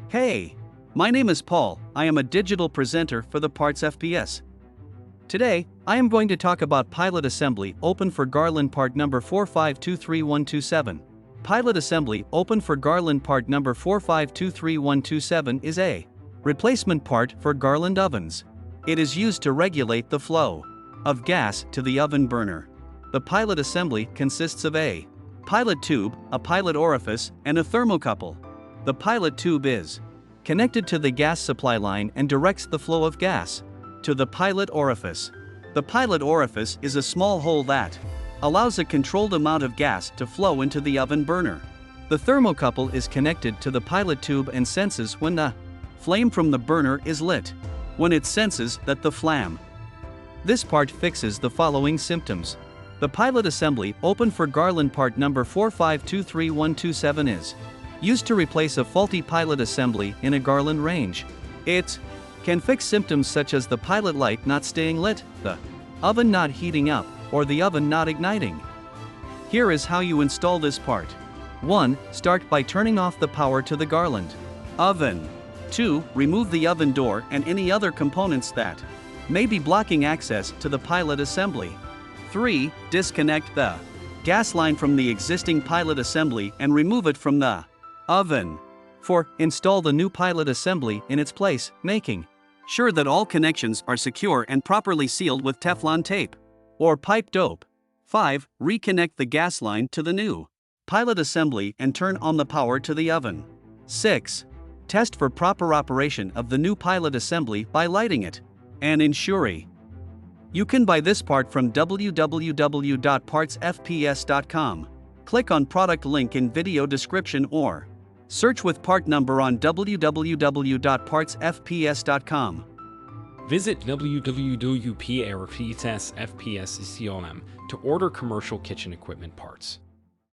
Hey, my name is Paul. I am a digital presenter for the PartsFPS. Today, I am going to talk about pilot assembly open for Garland part number 4523127. Pilot assembly open for Garland part number 4523127 is a replacement part for Garland ovens. It is used to regulate the flow of gas to the oven burner. The pilot assembly consists of a pilot tube, a pilot orifice, and a thermocouple. The pilot tube is connected to the gas supply line and directs the flow of gas to the pilot orifice. The pilot orifice is a small hole that allows a controlled amount of gas to flow into the oven burner. The thermocouple is connected to the pilot tube and senses when the flame from the burner is lit. When it senses that the flame. This part fixes the following symptoms. The pilot assembly open for Garland part number 4523127 is used to replace a faulty pilot assembly in a Garland range. It can fix symptoms such as the pilot light not staying lit, the oven not heating up, or the oven not igniting. Here is how you install this part. 1. Start by turning off the power to the Garland oven. 2. Remove the oven door and any other components that may be blocking access to the pilot assembly. 3. Disconnect the gas line from the existing pilot assembly and remove it from the oven. 4. Install the new pilot assembly in its place, making sure that all connections are secure and properly sealed with Teflon tape or pipe dope. 5. Reconnect the gas line to the new pilot assembly and turn on the power to the oven. 6. Test for proper operation of the new pilot assembly by lighting it and ensuring. You can buy this part from www.partsfps.com. Click on product link in video description or search with part number on www.partsfps.com. Visit www.partsfps.com to order commercial kitchen equipment parts.